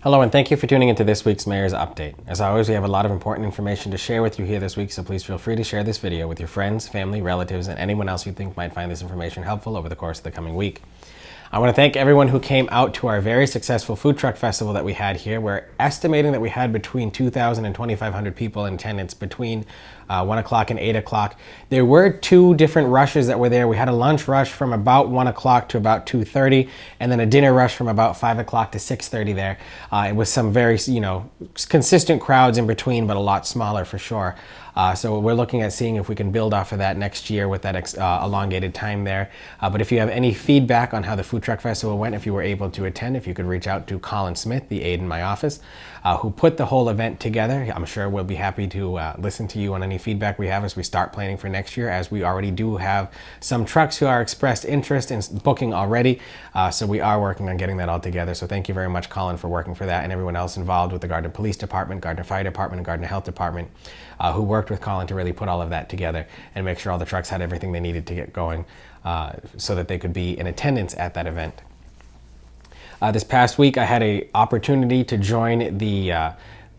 Hello, and thank you for tuning into this week's Mayor's Update. As always, we have a lot of important information to share with you here this week, so please feel free to share this video with your friends, family, relatives, and anyone else you think might find this information helpful over the course of the coming week. I want to thank everyone who came out to our very successful food truck festival that we had here. We're estimating that we had between 2,000 and 2,500 people in attendance between 1 o'clock and 8 o'clock. There were two different rushes that were there. We had a lunch rush from about 1 o'clock to about 2:30, and then a dinner rush from about 5 o'clock to 6:30 there. It was some very, consistent crowds in between, but a lot smaller for sure. So we're looking at seeing if we can build off of that next year with that elongated time there. But if you have any feedback on how the Food Truck Festival went, if you were able to attend, if you could reach out to Colin Smith, the aide in my office, who put the whole event together. I'm sure we'll be happy to listen to you on any feedback we have as we start planning for next year, as we already do have some trucks who are expressed interest in booking already. So we are working on getting that all together. So thank you very much, Colin, for working for that, and everyone else involved with the Gardner Police Department, Gardner Fire Department, and Gardner Health Department, who worked with Colin to really put all of that together and make sure all the trucks had everything they needed to get going so that they could be in attendance at that event. This past week, I had an opportunity to join the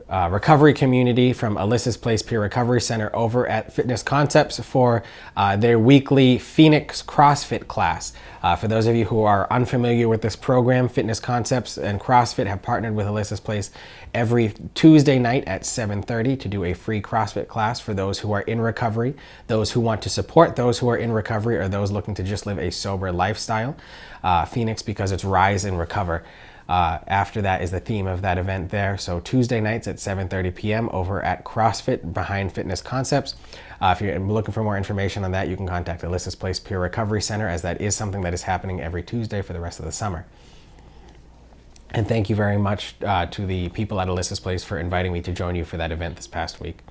recovery community from Alyssa's Place Peer Recovery Center over at Fitness Concepts for their weekly Phoenix CrossFit class. For those of you who are unfamiliar with this program, Fitness Concepts and CrossFit have partnered with Alyssa's Place every Tuesday night at 7:30 to do a free CrossFit class for those who are in recovery, those who want to support those who are in recovery, or those looking to just live a sober lifestyle. Phoenix, because it's Rise and Recover. After that is the theme of that event there. So Tuesday nights at 7:30 p.m. over at CrossFit behind Fitness Concepts. If you're looking for more information on that, you can contact Alyssa's Place Peer Recovery Center, as that is something that is happening every Tuesday for the rest of the summer. And thank you very much to the people at Alyssa's Place for inviting me to join you for that event this past week.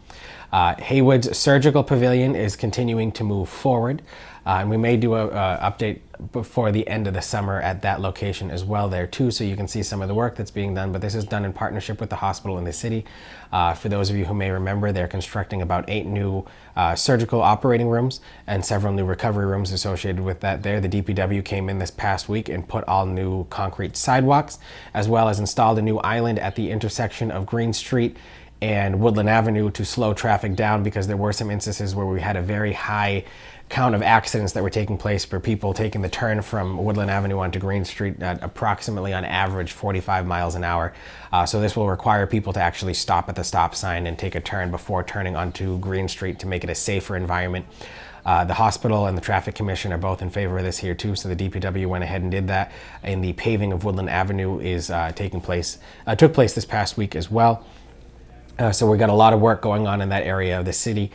Haywood's Surgical Pavilion is continuing to move forward. And we may do an update before the end of the summer at that location as well there too, so you can see some of the work that's being done. But this is done in partnership with the hospital in the city. For those of you who may remember, they're constructing about 8 new surgical operating rooms and several new recovery rooms associated with that there. The DPW came in this past week and put all new concrete sidewalks, as well as installed a new island at the intersection of Green Street and Woodland Avenue to slow traffic down, because there were some instances where we had a very high count of accidents that were taking place for people taking the turn from Woodland Avenue onto Green Street at approximately on average 45 miles an hour. So this will require people to actually stop at the stop sign and take a turn before turning onto Green Street to make it a safer environment. The hospital and the traffic commission are both in favor of this here too, so the DPW went ahead and did that. And the paving of Woodland Avenue is took place this past week as well. So we've got a lot of work going on in that area of the city.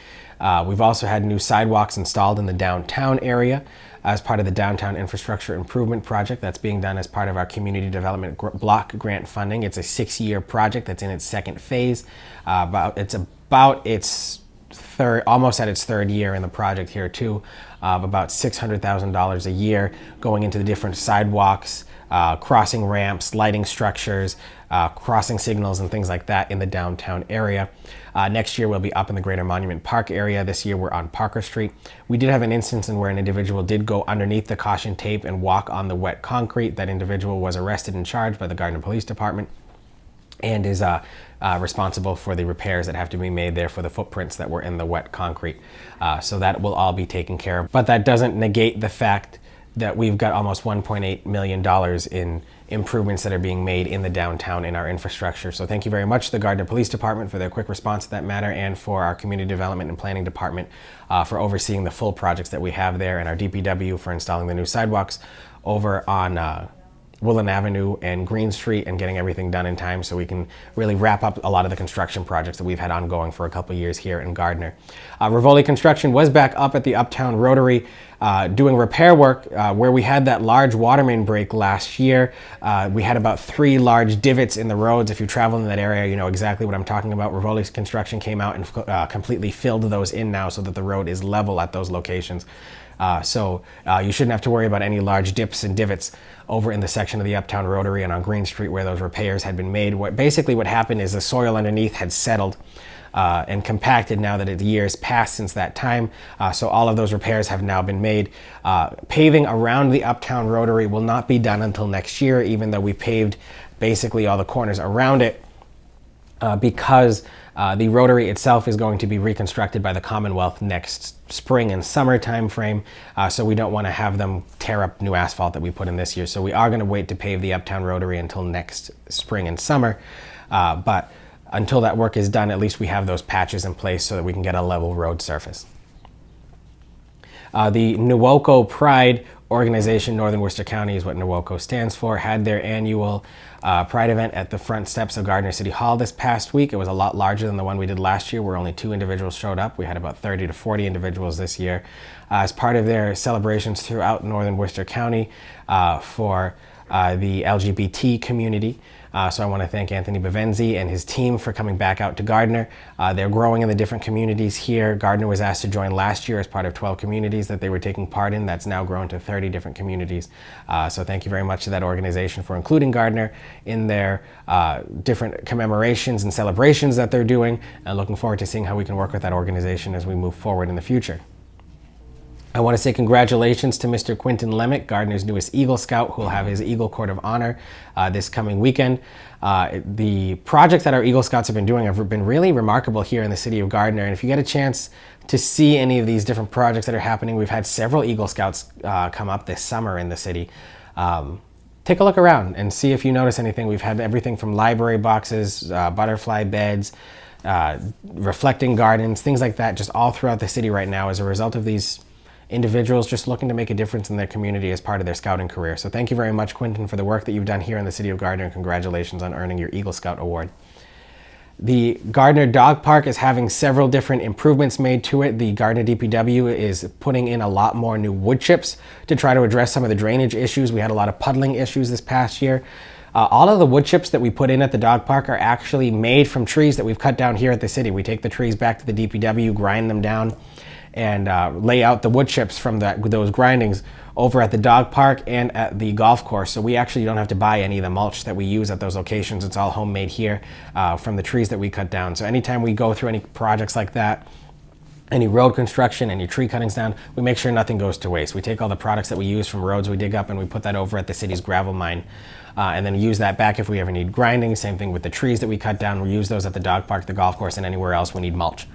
We've also had new sidewalks installed in the downtown area as part of the Downtown Infrastructure Improvement Project that's being done as part of our Community Development Block Grant funding. It's a 6-year project that's in its second phase. It's almost at its third year in the project here too, of about $600,000 a year going into the different sidewalks, crossing ramps, lighting structures, crossing signals, and things like that in the downtown area. Next year we'll be up in the Greater Monument Park area. This year we're on Parker Street. We did have an instance in where an individual did go underneath the caution tape and walk on the wet concrete. That individual was arrested and charged by the Gardner Police Department and is responsible for the repairs that have to be made there for the footprints that were in the wet concrete. So that will all be taken care of. But that doesn't negate the fact that we've got almost $1.8 million in improvements that are being made in the downtown in our infrastructure. So thank you very much to the Gardner Police Department for their quick response to that matter, and for our Community Development and Planning Department for overseeing the full projects that we have there, and our DPW for installing the new sidewalks over on Woodland Avenue and Green Street and getting everything done in time so we can really wrap up a lot of the construction projects that we've had ongoing for a couple years here in Gardner. Rivoli Construction was back up at the Uptown Rotary doing repair work where we had that large water main break last year. We had about 3 large divots in the roads. If you travel in that area, you know exactly what I'm talking about. Rivoli Construction came out and completely filled those in now so that the road is level at those locations. So you shouldn't have to worry about any large dips and divots over in the section of the Uptown Rotary and on Green Street where those repairs had been made. Basically what happened is the soil underneath had settled and compacted now that the years passed since that time. So all of those repairs have now been made. Paving around the Uptown Rotary will not be done until next year, even though we paved basically all the corners around it, because the rotary itself is going to be reconstructed by the Commonwealth next spring and summer time frame, so we don't want to have them tear up new asphalt that we put in this year. So we are going to wait to pave the Uptown Rotary until next spring and summer, but until that work is done, at least we have those patches in place so that we can get a level road surface. The Nuoco Pride organization, Northern Worcester County is what Nuoco stands for, had their annual Pride event at the front steps of Gardner City Hall this past week. It was a lot larger than the one we did last year, where only 2 individuals showed up. We had about 30 to 40 individuals this year as part of their celebrations throughout Northern Worcester County for the LGBT community. So I want to thank Anthony Bavenzi and his team for coming back out to Gardner. They're growing in the different communities here. Gardner was asked to join last year as part of 12 communities that they were taking part in. That's now grown to 30 different communities. So thank you very much to that organization for including Gardner in their different commemorations and celebrations that they're doing. And looking forward to seeing how we can work with that organization as we move forward in the future. I want to say congratulations to Mr. Quinton Lemick, Gardner's newest Eagle Scout, who will have his Eagle Court of Honor this coming weekend. The projects that our Eagle Scouts have been doing have been really remarkable here in the city of Gardner. And if you get a chance to see any of these different projects that are happening, we've had several Eagle Scouts come up this summer in the city. Take a look around and see if you notice anything. We've had everything from library boxes, butterfly beds, reflecting gardens, things like that, just all throughout the city right now as a result of these individuals just looking to make a difference in their community as part of their scouting career. So thank you very much, Quinton, for the work that you've done here in the city of Gardner, and congratulations on earning your Eagle Scout Award. The Gardner Dog Park is having several different improvements made to it. The Gardner DPW is putting in a lot more new wood chips to try to address some of the drainage issues. We had a lot of puddling issues this past year. All of the wood chips that we put in at the dog park are actually made from trees that we've cut down here at the city. We take the trees back to the DPW, grind them down, and lay out the wood chips from those grindings over at the dog park and at the golf course. So we actually don't have to buy any of the mulch that we use at those locations. It's all homemade here from the trees that we cut down. So anytime we go through any projects like that, any road construction, any tree cuttings down, we make sure nothing goes to waste. We take all the products that we use from roads we dig up and we put that over at the city's gravel mine. And then use that back if we ever need grinding. Same thing with the trees that we cut down. We use those at the dog park, the golf course, and anywhere else we need mulch.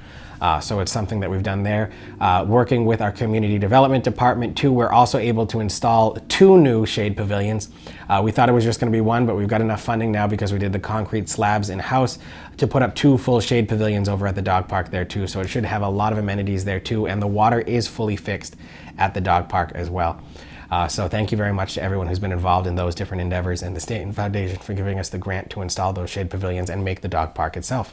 So it's something that we've done there. Working with our community development department too, we're also able to install 2 new shade pavilions. We thought it was just going to be 1, but we've got enough funding now because we did the concrete slabs in-house to put up 2 full shade pavilions over at the dog park there too. So it should have a lot of amenities there too, and the water is fully fixed at the dog park as well. So thank you very much to everyone who's been involved in those different endeavors, and the State and Foundation for giving us the grant to install those shade pavilions and make the dog park itself.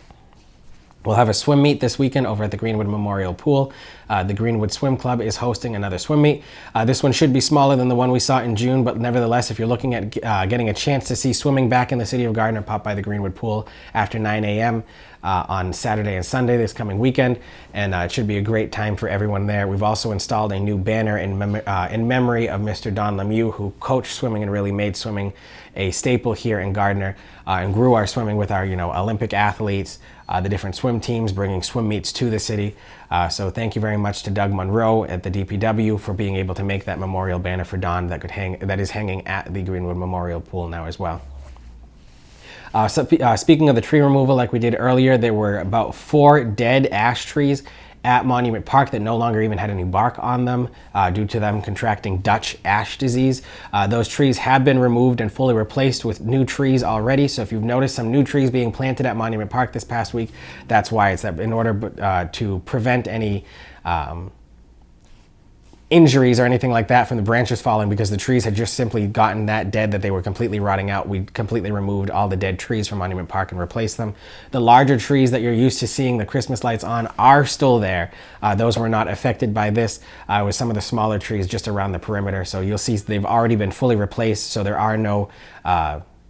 We'll have a swim meet this weekend over at the Greenwood Memorial Pool. The Greenwood Swim Club is hosting another swim meet. This one should be smaller than the one we saw in June, but nevertheless, if you're looking at getting a chance to see swimming back in the city of Gardner, pop by the Greenwood Pool after 9 a.m. On Saturday and Sunday this coming weekend, and it should be a great time for everyone there. We've also installed a new banner in memory of Mr. Don Lemieux, who coached swimming and really made swimming a staple here in Gardner, and grew our swimming with our Olympic athletes, the different swim teams, bringing swim meets to the city. So thank you very much to Doug Monroe at the DPW for being able to make that memorial banner for Don that is hanging at the Greenwood Memorial Pool now as well. Speaking of the tree removal, like we did earlier, there were about 4 dead ash trees at Monument Park that no longer even had any bark on them due to them contracting Dutch ash disease. Those trees have been removed and fully replaced with new trees already. So if you've noticed some new trees being planted at Monument Park this past week, that's why. It's that in order to prevent any injuries or anything like that from the branches falling, because the trees had just simply gotten that dead that they were completely rotting out. We completely removed all the dead trees from Monument Park and replaced them. The larger trees that you're used to seeing the Christmas lights on are still there. Those were not affected by this. With some of the smaller trees just around the perimeter. So you'll see they've already been fully replaced, so there are no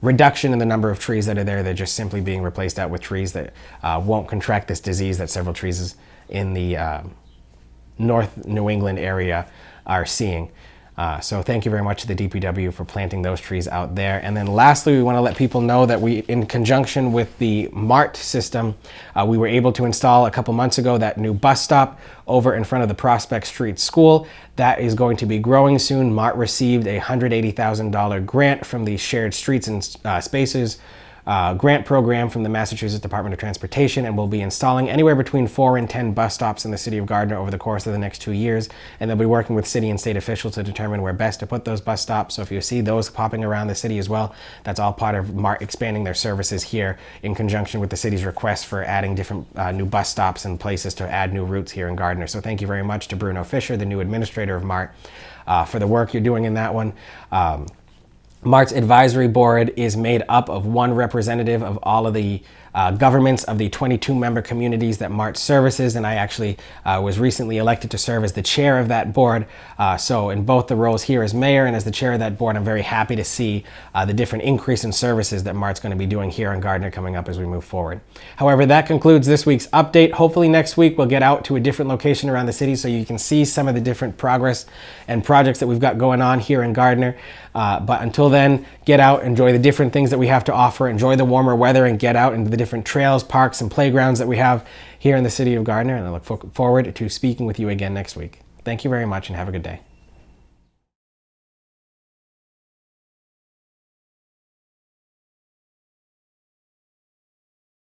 reduction in the number of trees that are there. They're just simply being replaced out with trees that won't contract this disease that several trees in the North New England area are seeing. So thank you very much to the DPW for planting those trees out there. And then lastly, we want to let people know that we, in conjunction with the MART system, we were able to install a couple months ago that new bus stop over in front of the Prospect Street School. That is going to be growing soon. MART received a $180,000 grant from the Shared Streets and Spaces grant program from the Massachusetts Department of Transportation, and will be installing anywhere between 4 and 10 bus stops in the city of Gardner over the course of the next 2 years. And they'll be working with city and state officials to determine where best to put those bus stops. So if you see those popping around the city as well, that's all part of MART expanding their services here in conjunction with the city's request for adding different new bus stops and places to add new routes here in Gardner. So thank you very much to Bruno Fisher, the new administrator of MART, for the work you're doing in that one. MART's advisory board is made up of one representative of all of the governments of the 22 member communities that MART services, and I actually was recently elected to serve as the chair of that board. So in both the roles here as mayor and as the chair of that board, I'm very happy to see the different increase in services that MART's going to be doing here in Gardner coming up as we move forward. However, that concludes this week's update. Hopefully next week we'll get out to a different location around the city so you can see some of the different progress and projects that we've got going on here in Gardner. But until then, get out, enjoy the different things that we have to offer, enjoy the warmer weather, and get out into the different trails, parks, and playgrounds that we have here in the city of Gardner. And I look forward to speaking with you again next week. Thank you very much and have a good day.